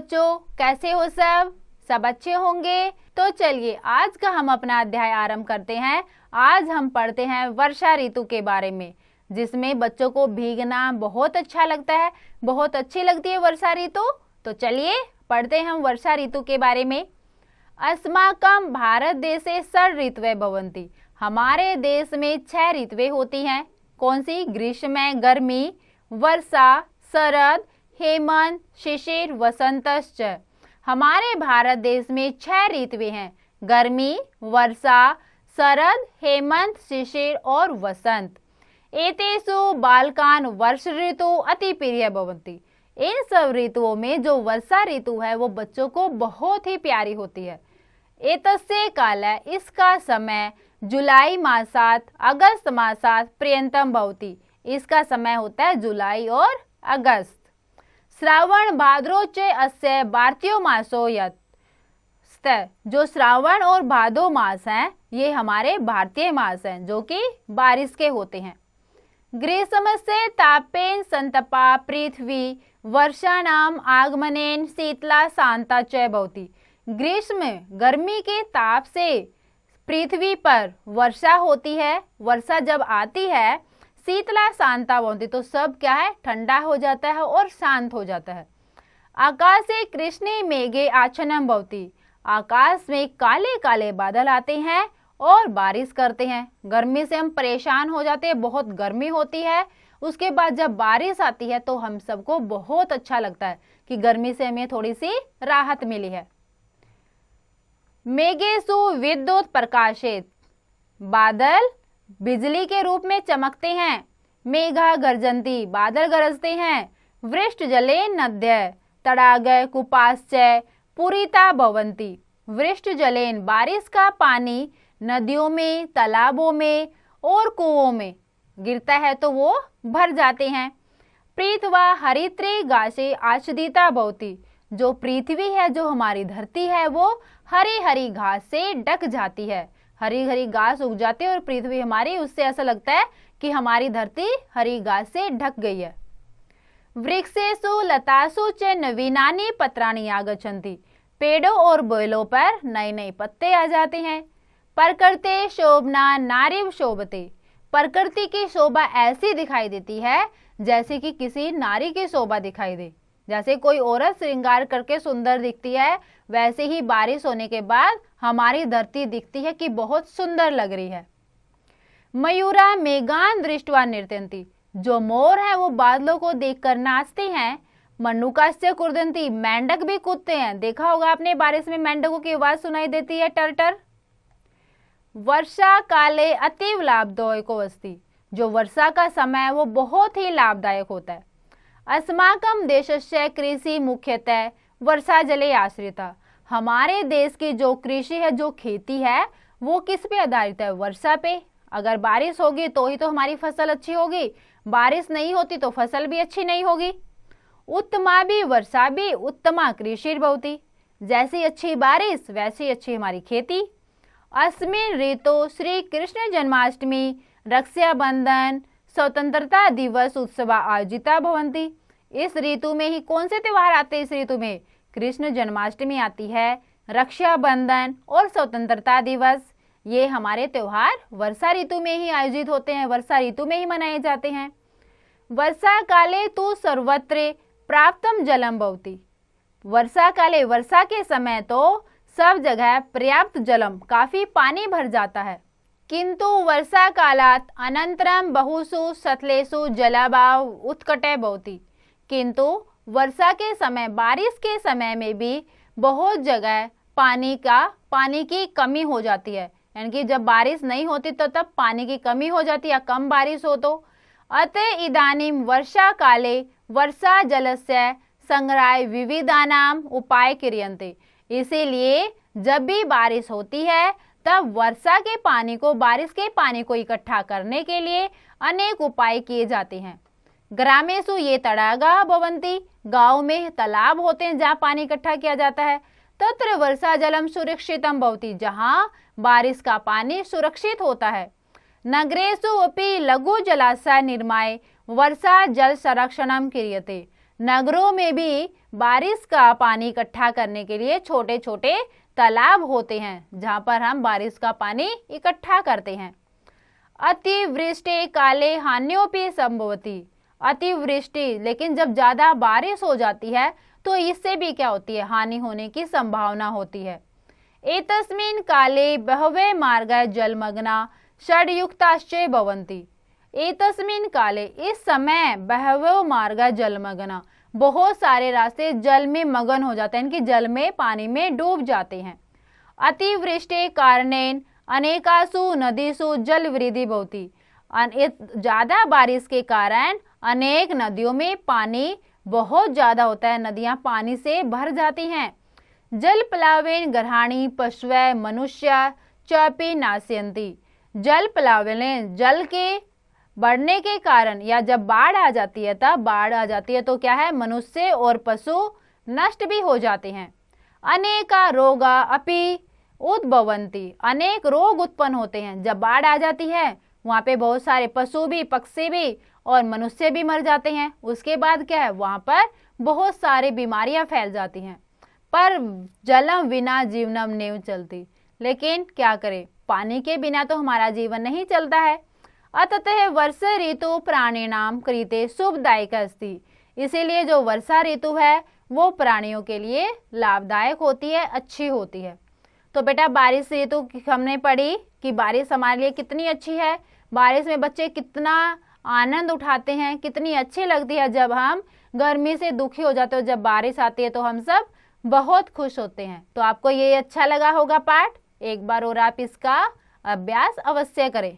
बच्चों, कैसे हो सब? सब अच्छे होंगे। तो चलिए आज का हम अपना अध्याय आरंभ करते हैं। आज हम पढ़ते हैं वर्षा ऋतु के बारे में, जिसमें बच्चों को भीगना बहुत अच्छा लगता है, बहुत अच्छी लगती है वर्षा ऋतु। तो चलिए पढ़ते हैं हम वर्षा ऋतु के बारे में। अस्माकं भारत देशे षड् ऋतवः भवन्ति। हमारे देश में 6 ऋतुएं होती हैं। कौन सी? ग्रीष्म, गर्मी, वर्षा, शरद, हेमंत, शिशिर, वसंतश्च। हमारे भारत देश में 6 ऋतुएं हैं। गर्मी, वर्षा, शरद, हेमंत, शिशिर और वसंत। एतेषु बालकान् वर्ष ऋतु अति प्रिय भवन्ति। इन सब ऋतुओं में जो वर्षा ऋतु है वो बच्चों को बहुत ही प्यारी होती है। एतस्य कालः, इसका समय जुलाई मासात् अगस्त मासात् पर्यन्तं भवति। इसका समय होता है जुलाई और अगस्त। श्रावण भाद्रो च अस्य भारतीयो मासो यत्। जो श्रावण और भादो मास हैं ये हमारे भारतीय मास हैं जो कि बारिश के होते हैं। ग्रीष्मस्य तापेन संतपा पृथ्वी वर्षाणाम आगमनेन शीतला शांता च भवति। ग्रीष्म गर्मी के ताप से पृथ्वी पर वर्षा होती है। वर्षा जब आती है शीतला शांता भवति, तो सब क्या है? ठंडा हो जाता है और शांत हो जाता है। आकाशे कृष्णे मेघे आच्छन्नं भवति। आकाश में काले काले बादल आते हैं और बारिश करते हैं। गर्मी से हम परेशान हो जाते हैं, बहुत गर्मी होती है। उसके बाद जब बारिश आती है तो हम सबको बहुत अच्छा लगता है कि गर्मी से हमें थोड़ी सी राहत मिली है। मेघेषु विद्युत प्रकाशित। बादल बिजली के रूप में चमकते हैं। मेघा गर्जन्ति, बादल गरजते हैं। वृष्ट जले नद्य तडागः कूपाश्च पूरिता भवन्ति। वृष्ट जलेन, बारिश का पानी नदियों में, तालाबों में और कुओं में गिरता है तो वो भर जाते हैं। पृथ्वा हरित्रे घासे आच्छादिता भवति। जो पृथ्वी है, जो हमारी धरती है, वो हरी हरी घास से ढक जाती है। हरी हरी घास उग जाती है और पृथ्वी हमारी, उससे ऐसा लगता है कि हमारी धरती हरी घास से ढक गई है। वृक्षेषु लतासु च नवीनानि पत्राणि आगच्छन्ति। पेड़ों और बेलों पर नए नए पत्ते आ जाते हैं। प्रकृते शोभना नारीव शोभते। प्रकृति की शोभा ऐसी दिखाई देती है जैसे कि किसी नारी की शोभा दिखाई दे। जैसे कोई औरत श्रृंगार करके सुंदर दिखती है, वैसे ही बारिश होने के बाद हमारी धरती दिखती है कि बहुत सुंदर लग रही है। मयूरा मेघान दृष्ट्वा नृत्यन्ति। जो मोर है वो बादलों को देखकर नाचते हैं। मन्नुकाश्च कुर्दन्ति। मेंढक भी कूदते हैं। देखा होगा आपने, बारिश में मेंढकों की आवाज सुनाई देती है, टर टर। वर्षा काले अतीव लाभदायको अस्ति। जो वर्षा का समय है वो बहुत ही लाभदायक होता है। अस्माकं देशस्य कृषि मुख्यतः वर्षा जले आश्रिता। हमारे देश की जो कृषि है, जो खेती है, वो किस पे आधारित है? वर्षा पे। अगर बारिश होगी तो ही तो हमारी फसल अच्छी होगी, बारिश नहीं होती तो फसल भी अच्छी नहीं होगी। उत्तमा भी वर्षा भी उत्तमा कृषिर्भवति। जैसी अच्छी बारिश वैसी अच्छी हमारी खेती। अस्मिन् ऋतु श्री कृष्ण जन्माष्टमी, रक्षाबंधन, स्वतंत्रता दिवस उत्सव आयोजिता भवन्ति। इस ऋतु में ही कौन से त्योहार आते हैं? इस ऋतु में कृष्ण जन्माष्टमी आती है, रक्षाबंधन और स्वतंत्रता दिवस। ये हमारे त्योहार वर्षा ऋतु में ही आयोजित होते हैं, वर्षा ऋतु में ही मनाए जाते हैं। वर्षा काले तु सर्वत्र प्राप्तम जलम भवति। वर्षा काले, वर्षा के समय तो सब जगह पर्याप्त जलम, काफी पानी भर जाता है। किंतु वर्षा कालात् अनंतरम बहुषु सतलेषु जलाभाव उत्कटे भवति। किंतु वर्षा के समय, बारिश के समय में भी बहुत जगह पानी की कमी हो जाती है। यानी कि जब बारिश नहीं होती तो तब पानी की कमी हो जाती है, कम बारिश हो तो। अतः इदानीं वर्षा काले वर्षा जलस्य संग्रहाय विविधानाम उपाय क्रियन्ते। इसीलिए जब भी बारिश होती है तब वर्षा के पानी को, बारिश के पानी को इकट्ठा करने के लिए अनेक उपाय किए जाते हैं। ग्रामेषु ये तडागा भवन्ति। गांव में तालाब होते हैं जहाँ पानी इकट्ठा किया जाता है। तत्र वर्षा जलम सुरक्षितम भवति। जहाँ बारिश का पानी सुरक्षित होता है। नगरेषु अपि लघु जलाशय निर्माय वर्षा जल संरक्षणम क्रियते। नगरों में भी बारिश का पानी इकट्ठा करने के लिए छोटे छोटे तालाब होते हैं, जहां पर हम बारिश का पानी इकट्ठा करते हैं। अतिवृष्टि काले हान्योपि संभवति। अतिवृष्टि, लेकिन जब ज्यादा बारिश हो जाती है तो इससे भी क्या होती है, हानि होने की संभावना होती है। एतस्मिन् काले बहवे मार्गा जलमग्ना षड्युक्ताश्च भवन्ति। एतस्मिन् काले, इस समय, बहवो मार्गा जलमग्ना, बहुत सारे रास्ते जल में मगन हो जाते हैं, इनकी जल में, पानी में डूब जाते हैं। अतिवृष्टि कारणेन अनेकासु नदीसु जल वृद्धि भवति। ज्यादा बारिश के कारण अनेक नदियों में पानी बहुत ज्यादा होता है, नदियां पानी से भर जाती हैं। जल प्लावेन ग्रहाणी पशवै मनुष्य चापी नाशयन्ति। जल प्लावेन, जल के बढ़ने के कारण, या जब बाढ़ आ जाती है, तब बाढ़ आ जाती है तो क्या है, मनुष्य और पशु नष्ट भी हो जाते हैं। अनेका रोगा अपि उद्भवन्ति। अनेक रोग उत्पन्न होते हैं, जब बाढ़ आ जाती है वहाँ पे बहुत सारे पशु भी, पक्षी भी और मनुष्य भी मर जाते हैं। उसके बाद क्या है, वहाँ पर बहुत सारी बीमारियां फैल जाती हैं। पर जलम बिना जीवनम नेव चलती। लेकिन क्या करें, पानी के बिना तो हमारा जीवन नहीं चलता है। अतः वर्षा ऋतु प्राणिनाम कृते शुभदायक अस्ति। इसीलिए जो वर्षा ऋतु है वो प्राणियों के लिए लाभदायक होती है, अच्छी होती है। तो बेटा बारिश ऋतु हमने पढ़ी कि बारिश हमारे लिए कितनी अच्छी है। बारिश में बच्चे कितना आनंद उठाते हैं, कितनी अच्छी लगती है। जब हम गर्मी से दुखी हो जाते हो, जब बारिश आती है तो हम सब बहुत खुश होते हैं। तो आपको ये अच्छा लगा होगा पाठ। एक बार और आप इसका अभ्यास अवश्य करें।